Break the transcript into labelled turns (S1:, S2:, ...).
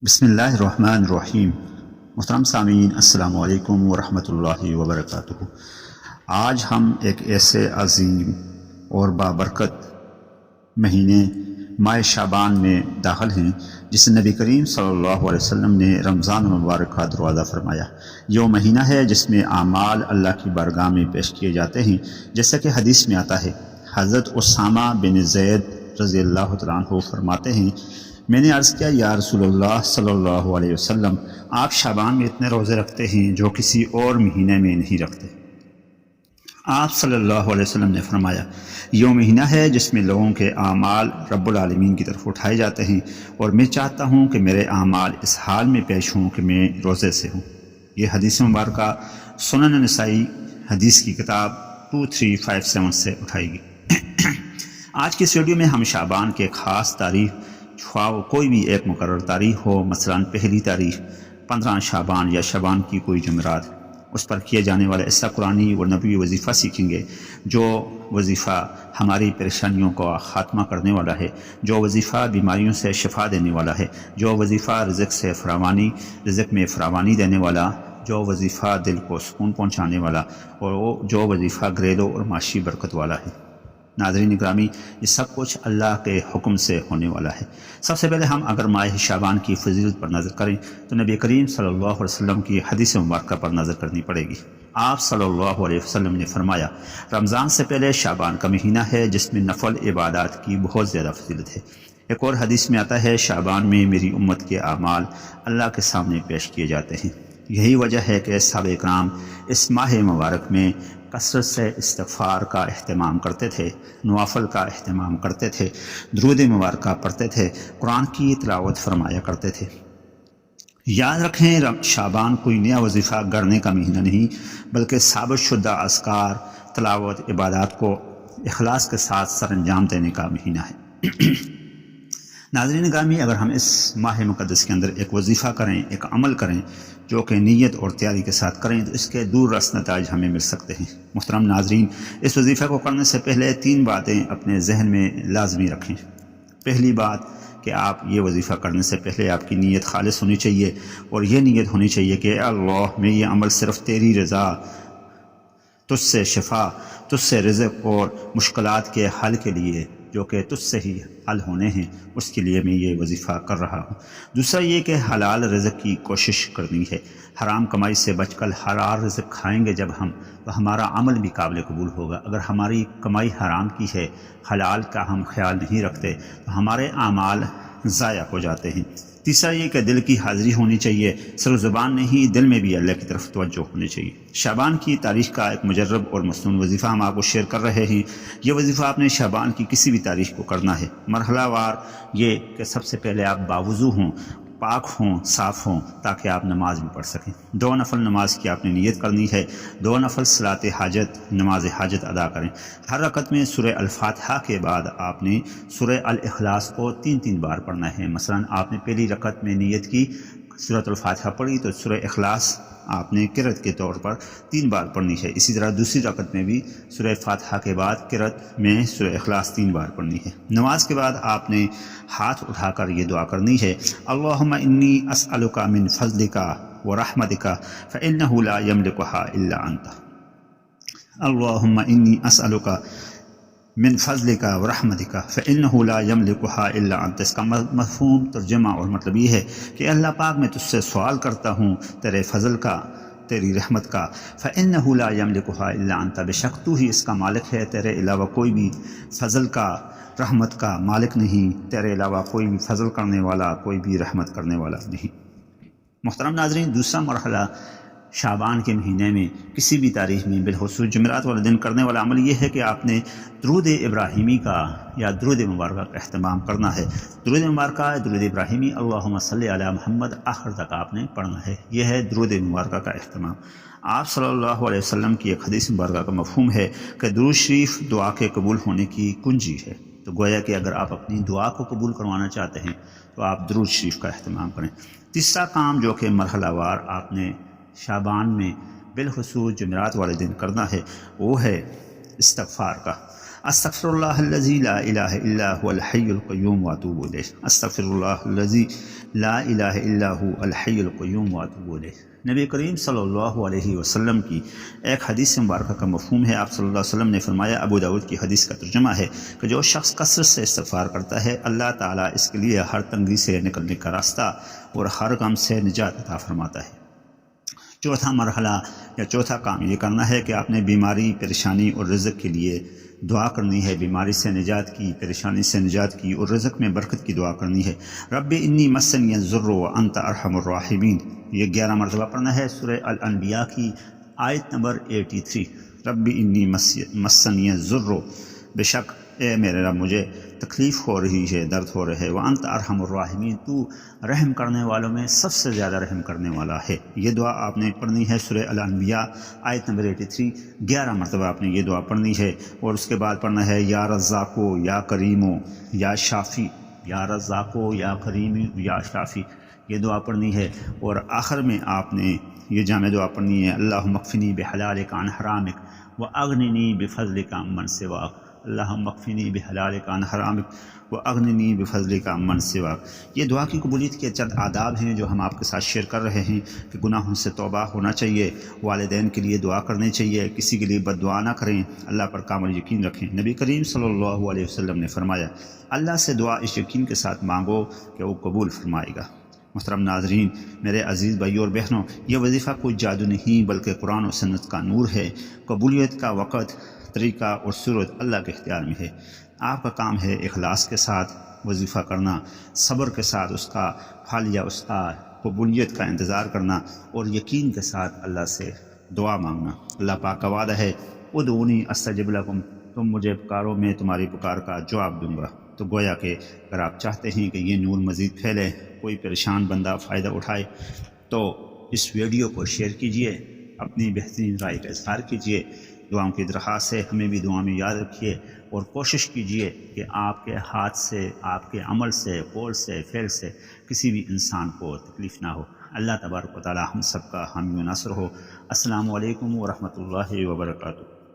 S1: بسم اللہ الرحمن الرحیم۔ محترم سامعین، السلام علیکم ورحمۃ اللہ وبرکاتہ۔ آج ہم ایک ایسے عظیم اور بابرکت مہینے ماہ شعبان میں داخل ہیں جس نبی کریم صلی اللہ علیہ وسلم نے رمضان المبارک کا دروازہ فرمایا۔ یہ وہ مہینہ ہے جس میں اعمال اللہ کی بارگاہ میں پیش کیے جاتے ہیں، جیسا کہ حدیث میں آتا ہے۔ حضرت اسامہ بن زید رضی اللہ تعالیٰ عنہ فرماتے ہیں، میں نے عرض کیا، یا رسول اللہ صلی اللہ علیہ وسلم، آپ شعبان میں اتنے روزے رکھتے ہیں جو کسی اور مہینے میں نہیں رکھتے۔ آپ صلی اللہ علیہ وسلم نے فرمایا، یہ مہینہ ہے جس میں لوگوں کے اعمال رب العالمین کی طرف اٹھائے جاتے ہیں، اور میں چاہتا ہوں کہ میرے اعمال اس حال میں پیش ہوں کہ میں روزے سے ہوں۔ یہ حدیث مبارکہ سنن نسائی حدیث کی کتاب 2357 سے اٹھائی گئی۔ آج کی اس ویڈیو میں ہم شعبان کے خاص تاریخ، خواہ کوئی بھی ایک مقرر تاریخ ہو، مثلا پہلی تاریخ 15 شعبان یا شعبان کی کوئی جمعرات، اس پر کیے جانے والا ایسا قرآنی و نبوی وظیفہ سیکھیں گے جو وظیفہ ہماری پریشانیوں کا خاتمہ کرنے والا ہے، جو وظیفہ بیماریوں سے شفا دینے والا ہے، جو وظیفہ رزق میں فراوانی دینے والا، جو وظیفہ دل کو سکون پہنچانے والا، اور وہ جو وظیفہ گھریلو اور معاشی برکت والا ہے۔ ناظرین گرامی، یہ سب کچھ اللہ کے حکم سے ہونے والا ہے۔ سب سے پہلے ہم اگر ماہ شعبان کی فضیلت پر نظر کریں تو نبی کریم صلی اللہ علیہ وسلم کی حدیث مبارکہ پر نظر کرنی پڑے گی۔ آپ صلی اللہ علیہ وسلم نے فرمایا، رمضان سے پہلے شعبان کا مہینہ ہے جس میں نفل عبادات کی بہت زیادہ فضیلت ہے۔ ایک اور حدیث میں آتا ہے، شعبان میں میری امت کے اعمال اللہ کے سامنے پیش کیے جاتے ہیں۔ یہی وجہ ہے کہ صحابہ کرام اس ماہ مبارک میں کثرت سے استغفار کا اہتمام کرتے تھے، نوافل کا اہتمام کرتے تھے، درود مبارکہ پڑھتے تھے، قرآن کی تلاوت فرمایا کرتے تھے۔ یاد رکھیں، شعبان کوئی نیا وظیفہ گڑھنے کا مہینہ نہیں، بلکہ ثابت شدہ اذکار، تلاوت، عبادات کو اخلاص کے ساتھ سر انجام دینے کا مہینہ ہے۔ ناظرین گرامی، اگر ہم اس ماہ مقدس کے اندر ایک وظیفہ کریں، ایک عمل کریں جو کہ نیت اور تیاری کے ساتھ کریں تو اس کے دور رس نتائج ہمیں مل سکتے ہیں۔ محترم ناظرین، اس وظیفہ کو کرنے سے پہلے 3 باتیں اپنے ذہن میں لازمی رکھیں۔ پہلی بات کہ آپ یہ وظیفہ کرنے سے پہلے آپ کی نیت خالص ہونی چاہیے، اور یہ نیت ہونی چاہیے کہ اے اللہ، میں یہ عمل صرف تیری رضا، تجھ سے شفا، تجھ سے رزق اور مشکلات کے حل کے لیے جو کہ تجھ سے ہی حل ہونے ہیں، اس کے لیے میں یہ وظیفہ کر رہا ہوں۔ دوسرا یہ کہ حلال رزق کی کوشش کرنی ہے۔ حرام کمائی سے بچ کر حلال رزق کھائیں گے جب ہم، تو ہمارا عمل بھی قابل قبول ہوگا۔ اگر ہماری کمائی حرام کی ہے، حلال کا ہم خیال نہیں رکھتے، تو ہمارے اعمال ضائع ہو جاتے ہیں۔ تیسرا یہ کہ دل کی حاضری ہونی چاہیے، صرف زبان نہیں، دل میں بھی اللہ کی طرف توجہ ہونی چاہیے۔ شعبان کی تاریخ کا ایک مجرب اور مسنون وظیفہ ہم آپ کو شیئر کر رہے ہیں۔ یہ وظیفہ آپ نے شعبان کی کسی بھی تاریخ کو کرنا ہے، مرحلہ وار۔ یہ کہ سب سے پہلے آپ باوضو ہوں، پاک ہوں، صاف ہوں، تاکہ آپ نماز بھی پڑھ سکیں۔ 2 نفل نماز کی آپ نے نیت کرنی ہے، 2 نفل صلاۃ حاجت، نماز حاجت ادا کریں۔ ہر رکعت میں سورہ الفاتحہ کے بعد آپ نے سورہ الاخلاص کو 3 بار پڑھنا ہے۔ مثلا آپ نے پہلی رکعت میں نیت کی، سورۃ الفاتحہ پڑھی، تو سورہ اخلاص آپ نے قرأت کے طور پر 3 بار پڑھنی ہے۔ اسی طرح دوسری رکعت میں بھی سورہ فاتحہ کے بعد قرأت میں سورہ اخلاص 3 بار پڑھنی ہے۔ نماز کے بعد آپ نے ہاتھ اٹھا کر یہ دعا کرنی ہے، اللہم انی اسألک من فضلک ورحمتک فإنہ لا یملکها الا انت۔ اللہم انی اسألک من فضلک ورحمتک فإنہ لا یملکها الا انت۔ اس کا مفہوم، ترجمہ اور مطلب یہ ہے کہ اللہ پاک، میں تجھ سے سوال کرتا ہوں تیرے فضل کا، تیری رحمت کا، فإنہ لا یملکها الا انت، بے شک تو ہی اس کا مالک ہے، تیرے علاوہ کوئی بھی فضل کا، رحمت کا مالک نہیں، تیرے علاوہ کوئی بھی فضل کرنے والا، کوئی بھی رحمت کرنے والا نہیں۔ محترم ناظرین، دوسرا مرحلہ شعبان کے مہینے میں کسی بھی تاریخ میں، بالخصوص جمعرات والے دن کرنے والا عمل یہ ہے کہ آپ نے درود ابراہیمی کا یا درود مبارکہ کا اہتمام کرنا ہے۔ درود مبارکہ، درود ابراہیمی، اللہم صلی علی محمد، آخر تک آپ نے پڑھنا ہے۔ یہ ہے درود مبارکہ کا اہتمام۔ آپ صلی اللہ علیہ وسلم کی ایک حدیث مبارکہ کا مفہوم ہے کہ درود شریف دعا کے قبول ہونے کی کنجی ہے۔ تو گویا کہ اگر آپ اپنی دعا کو قبول کروانا چاہتے ہیں تو آپ درود شریف کا اہتمام کریں۔ تیسرا کام جو کہ مرحلہ وار آپ نے شعبان میں بالخصوص جمعرات والے دن کرنا ہے، وہ ہے استغفار کا۔ استغفر اللہ الذی لا الہ الا هو الحی القیوم واتوب الیہ، استغفر اللہ الذی لا الہ الا هو الحی القیوم واتوب الیہ۔ نبی کریم صلی اللہ علیہ وسلم کی ایک حدیث مبارکہ کا مفہوم ہے، آپ صلی اللہ علیہ وسلم نے فرمایا، ابو داؤد کی حدیث کا ترجمہ ہے کہ جو شخص کثرت سے استغفار کرتا ہے اللہ تعالیٰ اس کے لیے ہر تنگی سے نکلنے کا راستہ اور ہر غم سے نجات عطا فرماتا ہے۔ چوتھا مرحلہ یا چوتھا کام یہ کرنا ہے کہ آپ نے بیماری، پریشانی اور رزق کے لیے دعا کرنی ہے، بیماری سے نجات کی، پریشانی سے نجات کی اور رزق میں برکت کی دعا کرنی ہے۔ رب انی مسنی الضر وانت ارحم الراحمین، یہ 11 مرتبہ پڑھنا ہے، سورہ الانبیاء کی آیت نمبر 83۔ رب انی مسنی الضر، بے شک اے میرے رب مجھے تکلیف ہو رہی ہے، درد ہو رہے ہے، وانت ارحم الراحمین، تو رحم کرنے والوں میں سب سے زیادہ رحم کرنے والا ہے۔ یہ دعا آپ نے پڑھنی ہے، سورہ الانبیاء آیت نمبر 83، 11 مرتبہ آپ نے یہ دعا پڑھنی ہے۔ اور اس کے بعد پڑھنا ہے یا رزاقو یا کریمو یا شافی، یا رزاقو یا کریمو یا شافی، یہ دعا پڑھنی ہے۔ اور آخر میں آپ نے یہ جامع دعا پڑھنی ہے، اللہم اکفنی بحلالک عن حرامک واغننی بفضلک عمن سواک، اللہم اکفنی بحلالک عن حرامک واغننی بفضلک عمن سواک۔ یہ دعا کی قبولیت کے چند آداب ہیں جو ہم آپ کے ساتھ شیئر کر رہے ہیں کہ گناہوں سے توبہ ہونا چاہیے، والدین کے لیے دعا کرنی چاہیے، کسی کے لیے بد دعا نہ کریں، اللہ پر کامل یقین رکھیں۔ نبی کریم صلی اللہ علیہ وسلم نے فرمایا، اللہ سے دعا اس یقین کے ساتھ مانگو کہ وہ قبول فرمائے گا۔ محترم ناظرین، میرے عزیز بھائیوں اور بہنوں، یہ وظیفہ کوئی جادو نہیں بلکہ قرآن و سنت کا نور ہے۔ قبولیت کا وقت، طریقہ اور صورت اللہ کے اختیار میں ہے۔ آپ کا کام ہے اخلاص کے ساتھ وظیفہ کرنا، صبر کے ساتھ اس کا پھل یا اس کا قبولیت کا انتظار کرنا، اور یقین کے ساتھ اللہ سے دعا مانگنا۔ اللہ پاک کا وعدہ ہے، ادعونی استجب لکم، تم مجھے پکارو میں تمہاری پکار کا جواب دوں گا۔ تو گویا کہ اگر آپ چاہتے ہیں کہ یہ نور مزید پھیلے، کوئی پریشان بندہ فائدہ اٹھائے، تو اس ویڈیو کو شیئر کیجئے، اپنی بہترین رائے کا اظہار کیجئے۔ دعاؤں کی درخواست ہے، ہمیں بھی دعا میں یاد رکھیے اور کوشش کیجئے کہ آپ کے ہاتھ سے، آپ کے عمل سے، قول سے، فعل سے کسی بھی انسان کو تکلیف نہ ہو۔ اللہ تبارک و تعالی ہم سب کا حامی و ناصر ہو۔ السلام علیکم ورحمۃ اللہ وبرکاتہ۔